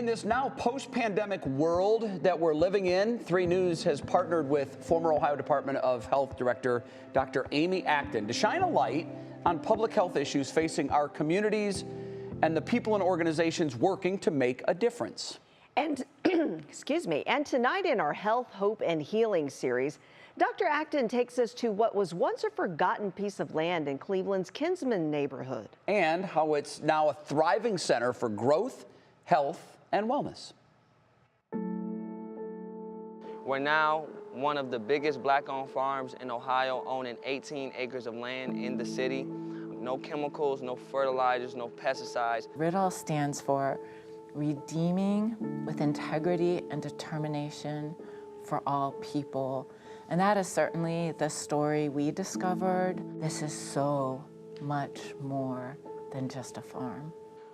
In this now post-pandemic world that we're living in, 3 News has partnered with former Ohio Department of Health Director Dr. Amy Acton to shine a light on public health issues facing our communities and the people and organizations working to make a difference. And, excuse me, and tonight in our Health, Hope, and Healing series, Dr. Acton takes us to what was once a forgotten piece of land in Cleveland's Kinsman neighborhood. And how it's now a thriving center for growth, health, and wellness. We're now one of the biggest black-owned farms in Ohio, owning 18 acres of land in the city. No chemicals, no fertilizers, no pesticides. RIDDLE stands for Redeeming with Integrity and Determination for All People. And that is certainly the story we discovered. This is so much more than just a farm.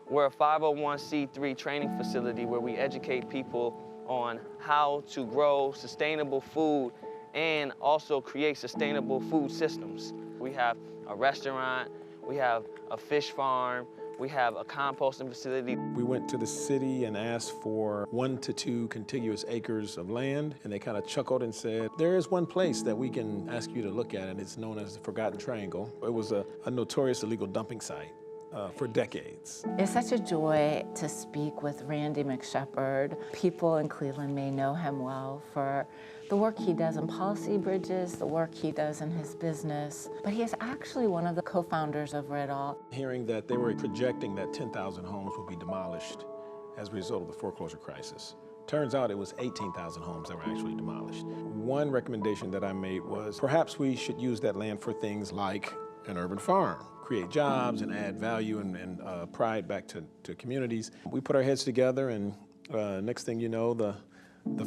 We're a 501c3 training facility where we educate people on how to grow sustainable food and also create sustainable food systems. We have a restaurant, we have a fish farm, we have a composting facility. We went to the city and asked for 1 to 2 contiguous acres of land, and they kind of chuckled and said, there is one place that we can ask you to look at, and it's known as the Forgotten Triangle. It was a notorious illegal dumping site for decades. It's such a joy to speak with Randy McShepard. People in Cleveland may know him well for the work he does in policy bridges, the work he does in his business, but he is actually one of the co-founders of RIDDLE. Hearing that they were projecting that 10,000 homes would be demolished as a result of the foreclosure crisis. Turns out it was 18,000 homes that were actually demolished. One recommendation that I made was perhaps we should use that land for things like an urban farm, create jobs and add value and pride back to communities. We put our heads together, and next thing you know, the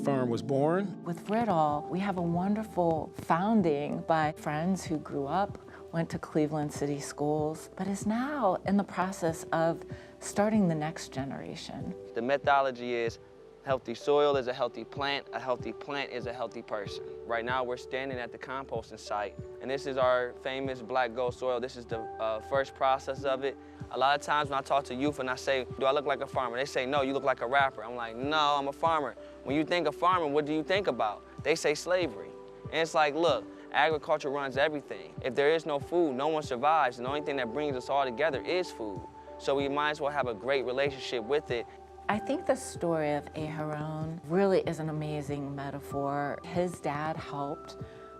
farm was born. With RIDDLE, we have a wonderful founding by friends who grew up, went to Cleveland City Schools, but is now in the process of starting the next generation. The methodology is healthy soil is a healthy plant is a healthy person. Right now we're standing at the composting site, and this is our famous black gold soil. This is the first process of it. A lot of times when I talk to youth and I say, do I look like a farmer? They say, no, you look like a rapper. I'm like, no, I'm a farmer. When you think of farming, what do you think about? They say slavery. And it's like, look, agriculture runs everything. If there is no food, no one survives, and the only thing that brings us all together is food. So we might as well have a great relationship with it. I think the story of Aharon really is an amazing metaphor. His dad helped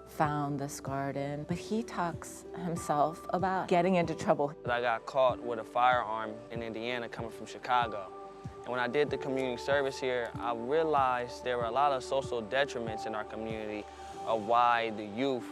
found this garden, but he talks himself about getting into trouble. I got caught with a firearm in Indiana coming from Chicago. And when I did the community service here, I realized there were a lot of social detriments in our community of why the youth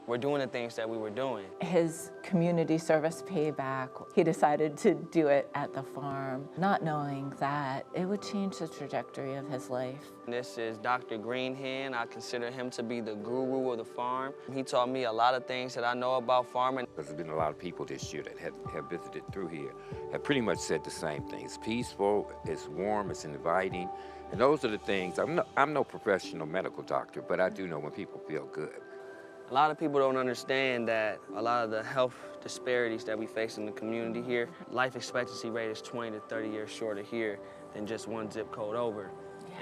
were doing the things that we were doing. His community service payback, he decided to do it at the farm, not knowing that it would change the trajectory of his life. This is Dr. Greenhand. I consider him to be the guru of the farm. He taught me a lot of things that I know about farming. There's been a lot of people this year that have visited through here, have pretty much said the same thing. It's peaceful, it's warm, it's inviting, and those are the things. I'm no professional medical doctor, but I do know when people feel good. A lot of people don't understand that a lot of the health disparities that we face in the community here, life expectancy rate is 20 to 30 years shorter here than just one zip code over.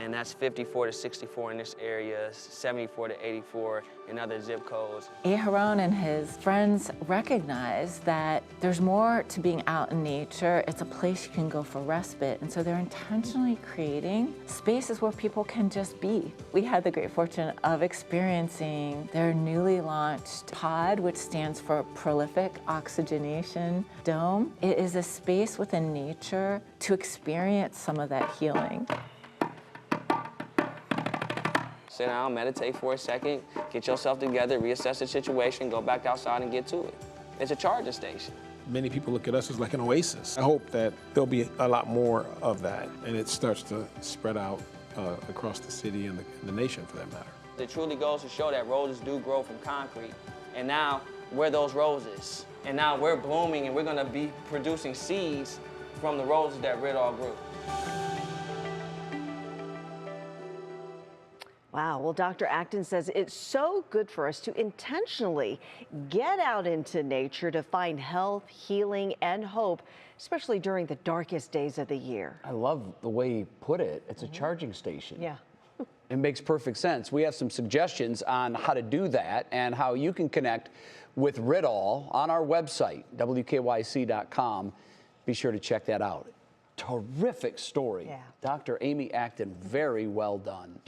And that's 54 to 64 in this area, 74 to 84 in other zip codes. Aharon and his friends recognize that there's more to being out in nature. It's a place you can go for respite. And so they're intentionally creating spaces where people can just be. We had the great fortune of experiencing their newly launched pod, which stands for Prolific Oxygenation Dome. It is a space within nature to experience some of that healing. Sit down, meditate for a second, get yourself together, reassess the situation, go back outside and get to it. It's a charging station. Many people look at us as like an oasis. I hope that there'll be a lot more of that, and it starts to spread out across the city and the nation, for that matter. It truly goes to show that roses do grow from concrete, and now we're those roses. And now we're blooming, and we're gonna be producing seeds from the roses that RIDDLE grew. Wow. Well, Dr. Acton says it's so good for us to intentionally get out into nature to find health, healing, and hope, especially during the darkest days of the year. I love the way he put it. It's a charging station. Yeah. It makes perfect sense. We have some suggestions on how to do that and how you can connect with Ritall on our website, WKYC.com. Be sure to check that out. Terrific story. Yeah. Dr. Amy Acton, very well done.